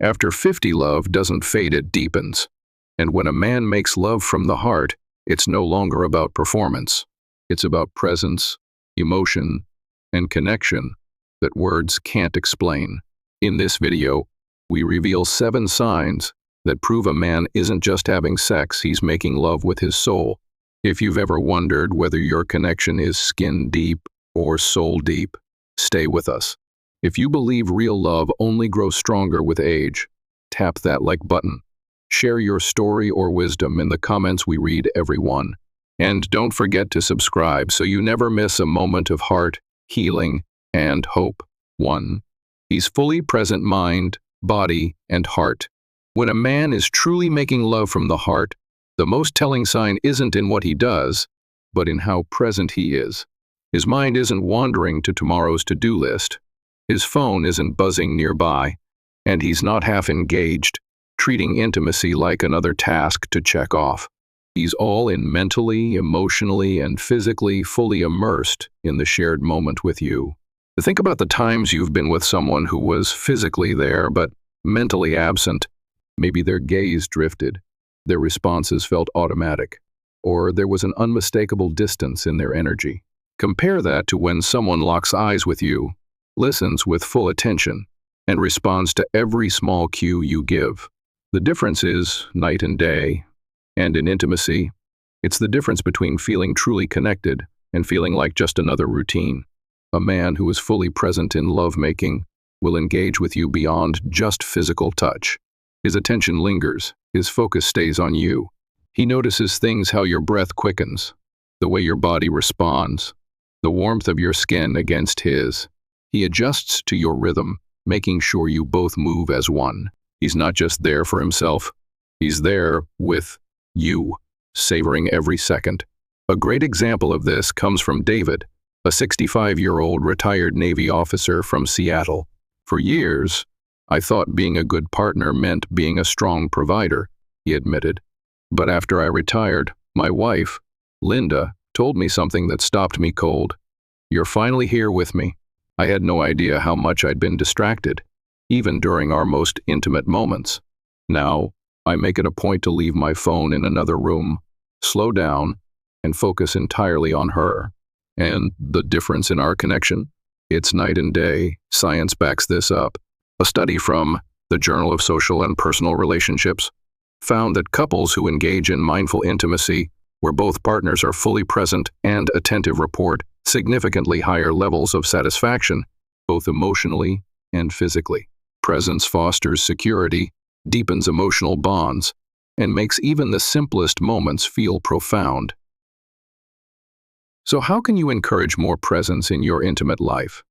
After 50, love doesn't fade, it deepens. And when a man makes love from the heart, it's no longer about performance. It's about presence, emotion, and connection that words can't explain. In this video, we reveal 7 signs that prove a man isn't just having sex, he's making love with his soul. If you've ever wondered whether your connection is skin deep or soul deep, stay with us. If you believe real love only grows stronger with age, tap that like button. Share your story or wisdom in the comments, we read every one. And don't forget to subscribe so you never miss a moment of heart, healing, and hope. 1. He's fully present mind, body, and heart. When a man is truly making love from the heart, the most telling sign isn't in what he does, but in how present he is. His mind isn't wandering to tomorrow's to-do list. His phone isn't buzzing nearby, and he's not half engaged, treating intimacy like another task to check off. He's all in mentally, emotionally, and physically fully immersed in the shared moment with you. Think about the times you've been with someone who was physically there but mentally absent. Maybe their gaze drifted, their responses felt automatic, or there was an unmistakable distance in their energy. Compare that to when someone locks eyes with you, listens with full attention, and responds to every small cue you give. The difference is night and day, and in intimacy, it's the difference between feeling truly connected and feeling like just another routine. A man who is fully present in lovemaking will engage with you beyond just physical touch. His attention lingers, his focus stays on you. He notices things: how your breath quickens, the way your body responds, the warmth of your skin against his. He adjusts to your rhythm, making sure you both move as one. He's not just there for himself, he's there with you, savoring every second. A great example of this comes from David, a 65-year-old retired Navy officer from Seattle. For years, I thought being a good partner meant being a strong provider, he admitted. But after I retired, my wife, Linda, told me something that stopped me cold. You're finally here with me. I had no idea how much I'd been distracted, even during our most intimate moments. Now, I make it a point to leave my phone in another room, slow down, and focus entirely on her. And the difference in our connection? It's night and day. Science backs this up. A study from the Journal of Social and Personal Relationships found that couples who engage in mindful intimacy, where both partners are fully present and attentive, report significantly higher levels of satisfaction, both emotionally and physically. Presence fosters security, deepens emotional bonds, and makes even the simplest moments feel profound. So how can you encourage more presence in your intimate life?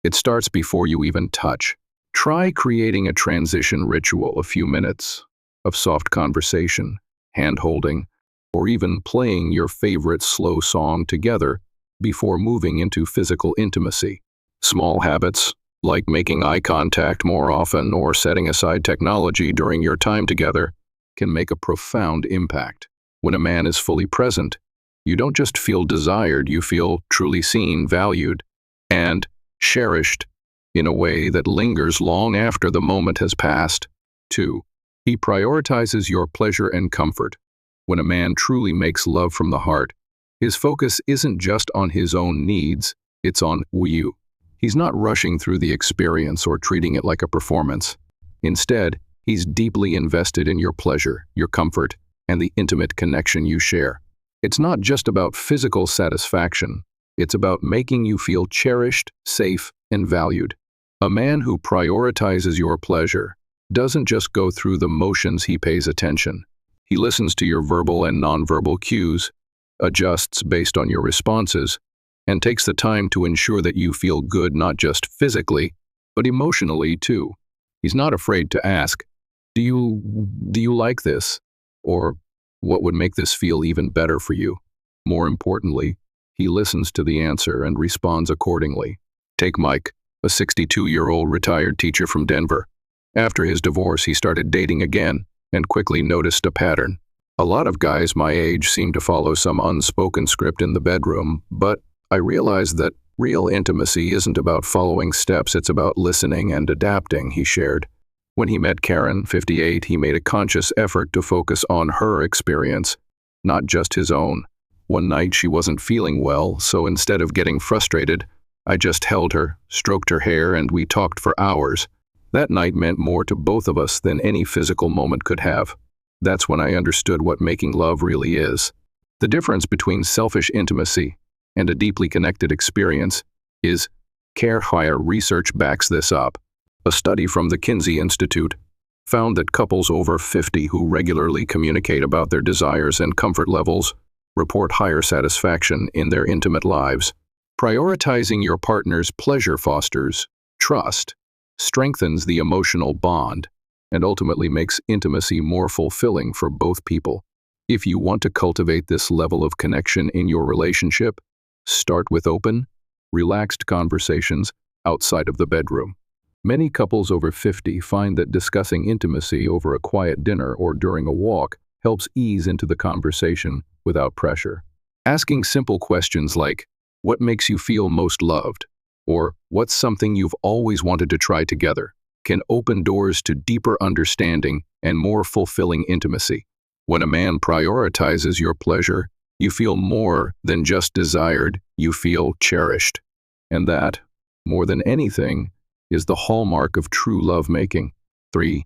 It starts before you even touch. Try creating a transition ritual, a few minutes of soft conversation, hand-holding, or even playing your favorite slow song together before moving into physical intimacy. Small habits, like making eye contact more often or setting aside technology during your time together, can make a profound impact. When a man is fully present, you don't just feel desired, you feel truly seen, valued, and cherished in a way that lingers long after the moment has passed. 2. He prioritizes your pleasure and comfort. When a man truly makes love from the heart, his focus isn't just on his own needs, it's on you. He's not rushing through the experience or treating it like a performance. Instead, he's deeply invested in your pleasure, your comfort, and the intimate connection you share. It's not just about physical satisfaction, it's about making you feel cherished, safe, and valued. A man who prioritizes your pleasure doesn't just go through the motions, he pays attention. He listens to your verbal and nonverbal cues, adjusts based on your responses, and takes the time to ensure that you feel good not just physically, but emotionally too. He's not afraid to ask, do you like this? Or, what would make this feel even better for you? More importantly, he listens to the answer and responds accordingly. Take Mike, a 62-year-old retired teacher from Denver. After his divorce, he started dating again and quickly noticed a pattern. A lot of guys my age seem to follow some unspoken script in the bedroom, but I realized that real intimacy isn't about following steps, it's about listening and adapting, he shared. When he met Karen, 58, he made a conscious effort to focus on her experience, not just his own. One night she wasn't feeling well, so instead of getting frustrated, I just held her, stroked her hair, and we talked for hours. That night meant more to both of us than any physical moment could have. That's when I understood what making love really is. The difference between selfish intimacy and a deeply connected experience is care-hire research backs this up. A study from the Kinsey Institute found that couples over 50 who regularly communicate about their desires and comfort levels report higher satisfaction in their intimate lives. Prioritizing your partner's pleasure fosters trust, strengthens the emotional bond, and ultimately makes intimacy more fulfilling for both people. If you want to cultivate this level of connection in your relationship, start with open, relaxed conversations outside of the bedroom. Many couples over 50 find that discussing intimacy over a quiet dinner or during a walk helps ease into the conversation without pressure. Asking simple questions like, "What makes you feel most loved?" or "What's something you've always wanted to try together?" can open doors to deeper understanding and more fulfilling intimacy. When a man prioritizes your pleasure, you feel more than just desired, you feel cherished. And that, more than anything, is the hallmark of true lovemaking. 3.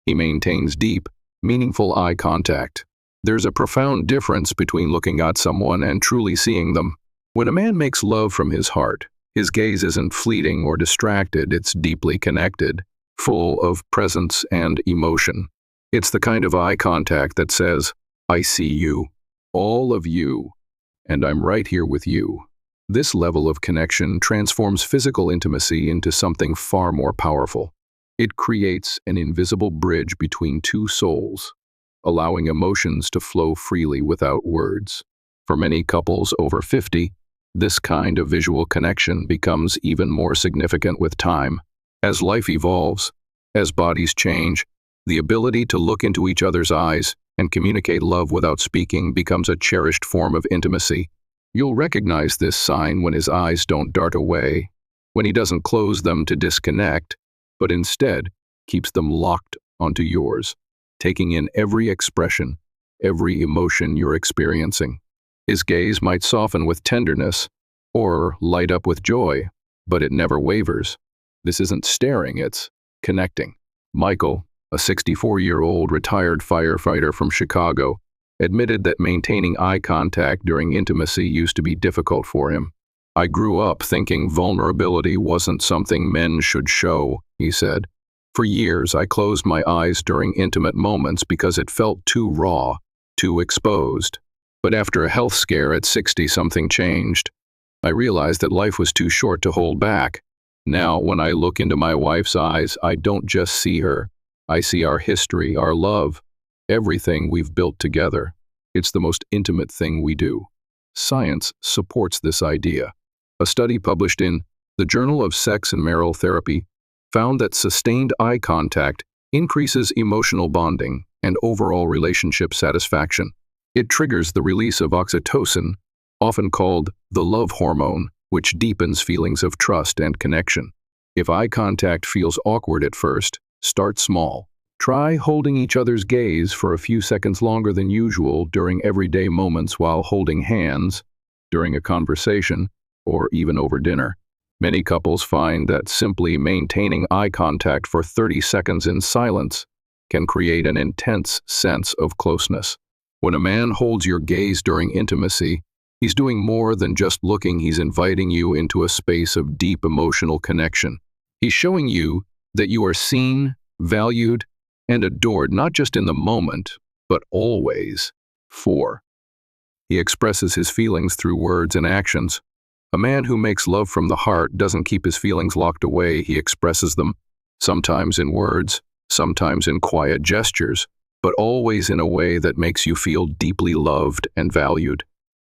He maintains deep, meaningful eye contact. There's a profound difference between looking at someone and truly seeing them. When a man makes love from his heart, his gaze isn't fleeting or distracted, it's deeply connected, full of presence and emotion. It's the kind of eye contact that says, "I see you, all of you, and I'm right here with you." This level of connection transforms physical intimacy into something far more powerful. It creates an invisible bridge between two souls, allowing emotions to flow freely without words. For many couples over 50, this kind of visual connection becomes even more significant with time. As life evolves, as bodies change, the ability to look into each other's eyes and communicate love without speaking becomes a cherished form of intimacy. You'll recognize this sign when his eyes don't dart away, when he doesn't close them to disconnect, but instead keeps them locked onto yours, taking in every expression, every emotion you're experiencing. His gaze might soften with tenderness or light up with joy, but it never wavers. This isn't staring, it's connecting. Michael, a 64-year-old retired firefighter from Chicago, admitted that maintaining eye contact during intimacy used to be difficult for him. "I grew up thinking vulnerability wasn't something men should show," he said. "For years, I closed my eyes during intimate moments because it felt too raw, too exposed. But after a health scare at 60, something changed. I realized that life was too short to hold back. Now, when I look into my wife's eyes, I don't just see her. I see our history, our love, everything we've built together. It's the most intimate thing we do." Science supports this idea. A study published in the Journal of Sex and Marital Therapy found that sustained eye contact increases emotional bonding and overall relationship satisfaction. It triggers the release of oxytocin, often called the love hormone, which deepens feelings of trust and connection. If eye contact feels awkward at first, start small. Try holding each other's gaze for a few seconds longer than usual during everyday moments while holding hands, during a conversation, or even over dinner. Many couples find that simply maintaining eye contact for 30 seconds in silence can create an intense sense of closeness. When a man holds your gaze during intimacy, he's doing more than just looking, he's inviting you into a space of deep emotional connection. He's showing you that you are seen, valued, and adored not just in the moment, but always. 4. He expresses his feelings through words and actions. A man who makes love from the heart doesn't keep his feelings locked away, he expresses them, sometimes in words, sometimes in quiet gestures, but always in a way that makes you feel deeply loved and valued.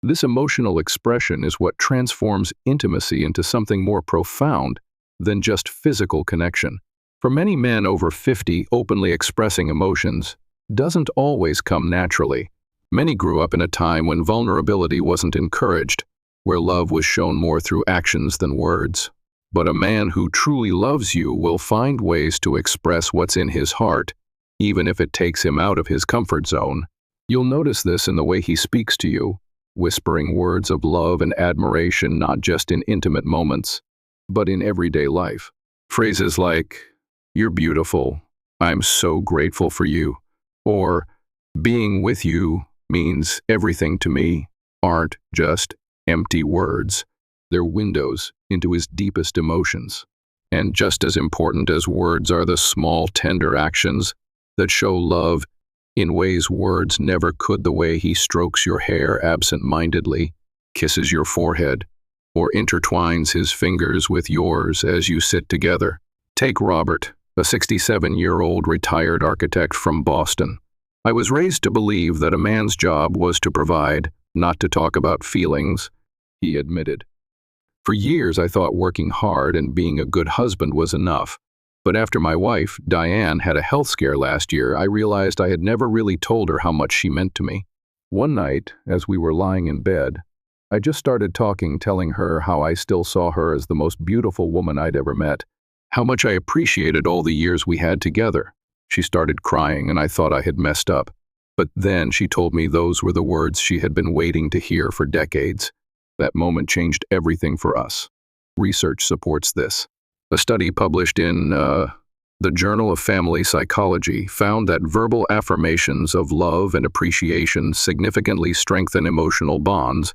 This emotional expression is what transforms intimacy into something more profound than just physical connection. For many men over 50, openly expressing emotions doesn't always come naturally. Many grew up in a time when vulnerability wasn't encouraged, where love was shown more through actions than words. But a man who truly loves you will find ways to express what's in his heart, even if it takes him out of his comfort zone. You'll notice this in the way he speaks to you, whispering words of love and admiration not just in intimate moments, but in everyday life. Phrases like, "You're beautiful," "I'm so grateful for you," or "Being with you means everything to me," aren't just empty words. They're windows into his deepest emotions. And just as important as words are the small, tender actions that show love in ways words never could, the way he strokes your hair absent-mindedly, kisses your forehead, or intertwines his fingers with yours as you sit together. Take Robert, a 67-year-old retired architect from Boston. "I was raised to believe that a man's job was to provide, not to talk about feelings," he admitted. "For years I thought working hard and being a good husband was enough. But after my wife, Diane, had a health scare last year, I realized I had never really told her how much she meant to me. One night, as we were lying in bed, I just started talking, telling her how I still saw her as the most beautiful woman I'd ever met, how much I appreciated all the years we had together. She started crying, and I thought I had messed up. But then she told me those were the words she had been waiting to hear for decades. That moment changed everything for us. Research supports this. A study published in the Journal of Family Psychology found that verbal affirmations of love and appreciation significantly strengthen emotional bonds,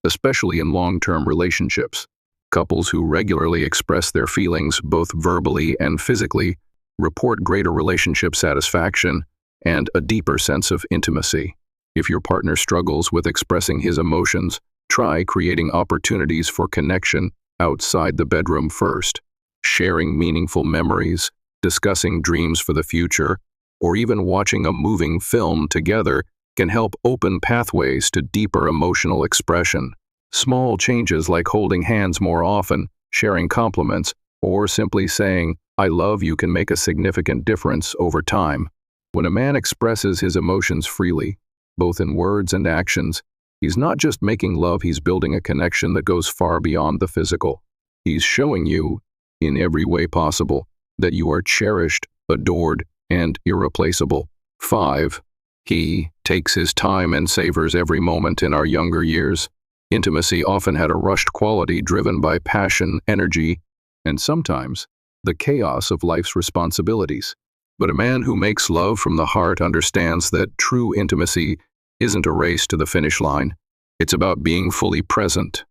especially in long-term relationships. Couples who regularly express their feelings, both verbally and physically, report greater relationship satisfaction and a deeper sense of intimacy. If your partner struggles with expressing his emotions, try creating opportunities for connection outside the bedroom first. Sharing meaningful memories, discussing dreams for the future, or even watching a moving film together can help open pathways to deeper emotional expression. Small changes like holding hands more often, sharing compliments, or simply saying, "I love you," can make a significant difference over time. When a man expresses his emotions freely, both in words and actions, he's not just making love, he's building a connection that goes far beyond the physical. He's showing you, in every way possible, that you are cherished, adored, and irreplaceable. 5. He takes his time and savors every moment. In our younger years, intimacy often had a rushed quality driven by passion, energy, and sometimes the chaos of life's responsibilities. But a man who makes love from the heart understands that true intimacy isn't a race to the finish line. It's about being fully present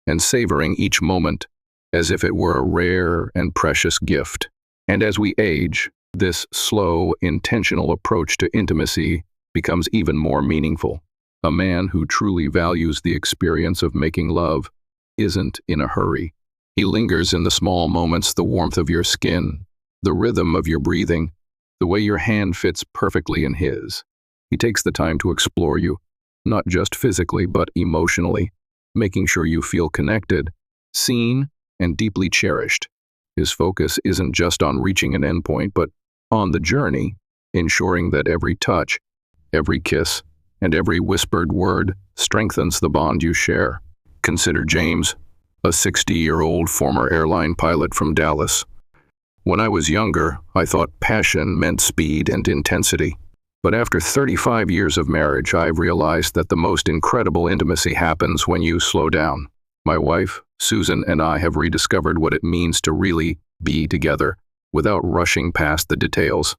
and savoring each moment as if it were a rare and precious gift. And as we age, this slow, intentional approach to intimacy becomes even more meaningful. A man who truly values the experience of making love isn't in a hurry. He lingers in the small moments, the warmth of your skin, the rhythm of your breathing, the way your hand fits perfectly in his. He takes the time to explore you, not just physically, but emotionally, making sure you feel connected, seen, and deeply cherished. His focus isn't just on reaching an endpoint, but on the journey, ensuring that every touch, every kiss, and every whispered word strengthens the bond you share. Consider James, a 60-year-old former airline pilot from Dallas. "When I was younger, I thought passion meant speed and intensity. But after 35 years of marriage, I've realized that the most incredible intimacy happens when you slow down. My wife, Susan, and I have rediscovered what it means to really be together without rushing past the details.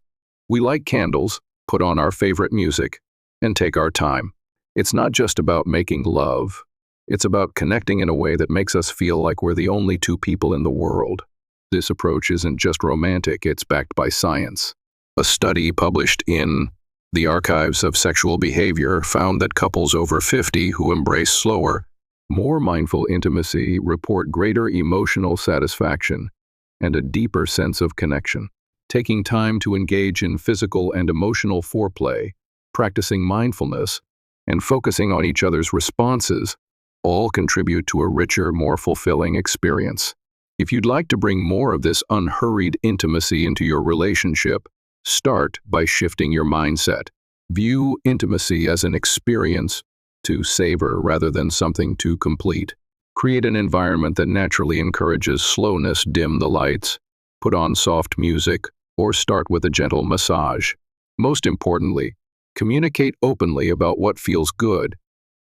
We light candles, put on our favorite music, and take our time. It's not just about making love. It's about connecting in a way that makes us feel like we're the only two people in the world. This approach isn't just romantic, it's backed by science. A study published in the Archives of Sexual Behavior found that couples over 50 who embrace slower, more mindful intimacy report greater emotional satisfaction and a deeper sense of connection. Taking time to engage in physical and emotional foreplay, practicing mindfulness, and focusing on each other's responses all contribute to a richer, more fulfilling experience. If you'd like to bring more of this unhurried intimacy into your relationship, start by shifting your mindset. View intimacy as an experience to savor rather than something to complete. Create an environment that naturally encourages slowness, dim the lights, put on soft music, or start with a gentle massage. Most importantly, communicate openly about what feels good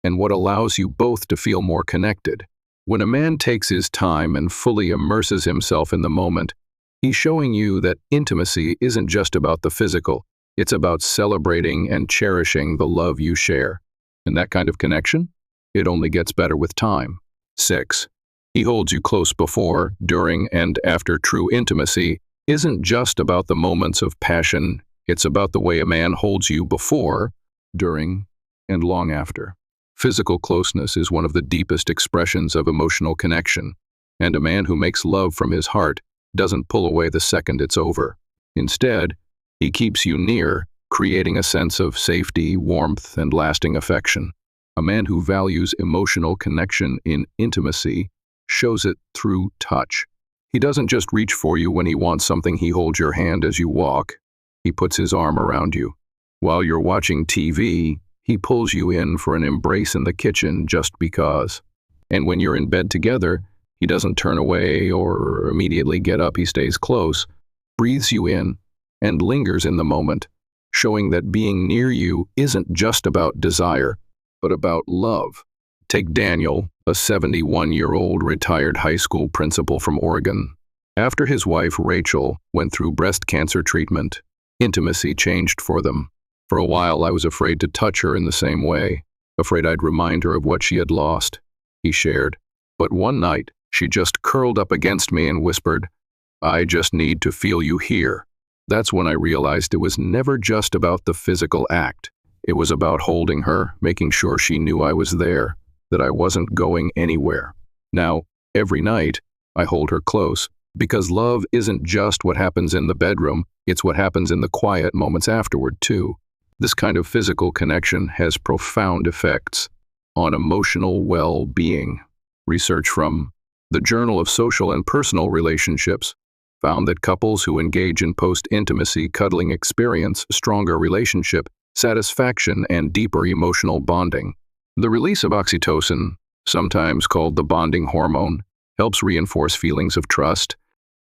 and what allows you both to feel more connected. When a man takes his time and fully immerses himself in the moment, he's showing you that intimacy isn't just about the physical, it's about celebrating and cherishing the love you share. And that kind of connection? It only gets better with time. 6. He holds you close before, during, and after. True intimacy isn't just about the moments of passion, it's about the way a man holds you before, during, and long after. Physical closeness is one of the deepest expressions of emotional connection, and a man who makes love from his heart doesn't pull away the second it's over. Instead, he keeps you near, creating a sense of safety, warmth, and lasting affection. A man who values emotional connection in intimacy shows it through touch. He doesn't just reach for you when he wants something. He holds your hand as you walk. He puts his arm around you. While you're watching TV, he pulls you in for an embrace in the kitchen just because. And when you're in bed together, he doesn't turn away or immediately get up. He stays close, breathes you in, and lingers in the moment, showing that being near you isn't just about desire, but about love. Take Daniel, a 71-year-old retired high school principal from Oregon. After his wife, Rachel, went through breast cancer treatment, intimacy changed for them. For a while, I was afraid to touch her in the same way, afraid I'd remind her of what she had lost, he shared. But one night, she just curled up against me and whispered, "I just need to feel you here." That's when I realized it was never just about the physical act. It was about holding her, making sure she knew I was there, that I wasn't going anywhere. Now, every night, I hold her close, because love isn't just what happens in the bedroom, it's what happens in the quiet moments afterward, too. This kind of physical connection has profound effects on emotional well-being. Research from the Journal of Social and Personal Relationships found that couples who engage in post-intimacy cuddling experience stronger relationship satisfaction and deeper emotional bonding. The release of oxytocin, sometimes called the bonding hormone, helps reinforce feelings of trust,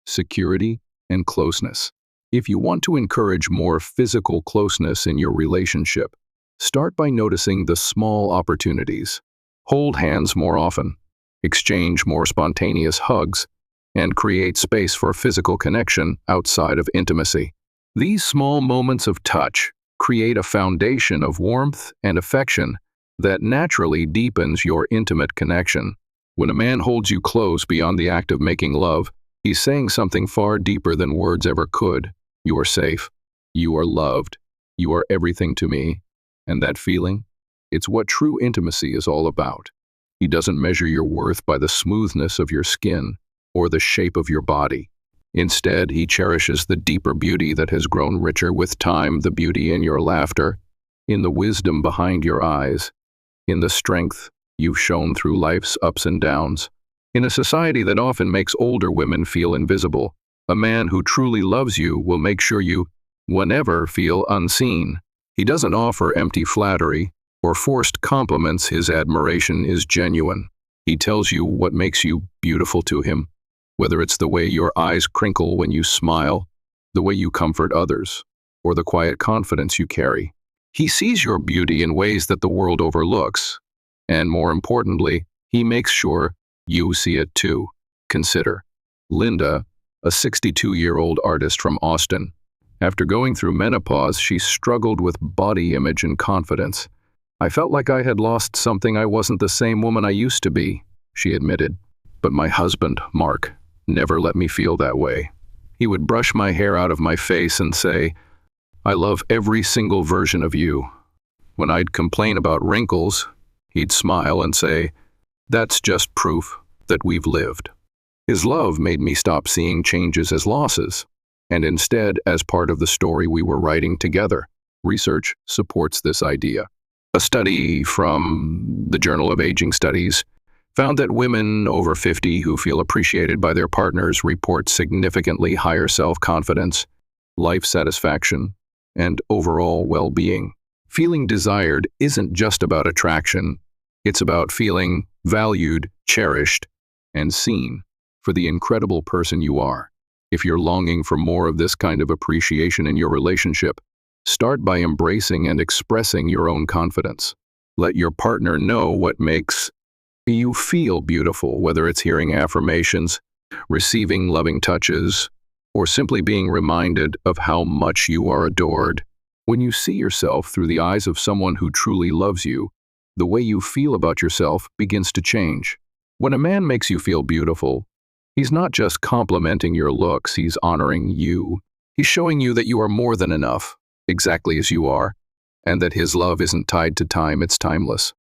security, and closeness. If you want to encourage more physical closeness in your relationship, start by noticing the small opportunities. Hold hands more often, exchange more spontaneous hugs, and create space for physical connection outside of intimacy. These small moments of touch create a foundation of warmth and affection that naturally deepens your intimate connection. When a man holds you close beyond the act of making love, he's saying something far deeper than words ever could. You are safe. You are loved. You are everything to me. And that feeling? It's what true intimacy is all about. He doesn't measure your worth by the smoothness of your skin or the shape of your body. Instead, he cherishes the deeper beauty that has grown richer with time, the beauty in your laughter, in the wisdom behind your eyes, in the strength you've shown through life's ups and downs. In a society that often makes older women feel invisible, a man who truly loves you will make sure you never feel unseen. He doesn't offer empty flattery or forced compliments. His admiration is genuine. He tells you what makes you beautiful to him, whether it's the way your eyes crinkle when you smile, the way you comfort others, or the quiet confidence you carry. He sees your beauty in ways that the world overlooks, and more importantly, he makes sure you see it too. Consider Linda, a 62-year-old artist from Austin. After going through menopause, she struggled with body image and confidence. "I felt like I had lost something. I wasn't the same woman I used to be," she admitted. "But my husband, Mark, never let me feel that way. He would brush my hair out of my face and say, 'I love every single version of you.' When I'd complain about wrinkles, he'd smile and say, 'That's just proof that we've lived.' His love made me stop seeing changes as losses, and instead as part of the story we were writing together. Research supports this idea. A study from the Journal of Aging Studies found that women over 50 who feel appreciated by their partners report significantly higher self-confidence, life satisfaction, and overall well-being. Feeling desired isn't just about attraction, It's about feeling valued, cherished, and seen for the incredible person you are. If you're longing for more of this kind of appreciation in your relationship, start by embracing and expressing your own confidence. Let your partner know what makes you feel beautiful, whether it's hearing affirmations, receiving loving touches, or simply being reminded of how much you are adored. When you see yourself through the eyes of someone who truly loves you, the way you feel about yourself begins to change. When a man makes you feel beautiful, he's not just complimenting your looks, he's honoring you. He's showing you that you are more than enough, exactly as you are, and that his love isn't tied to time, it's timeless.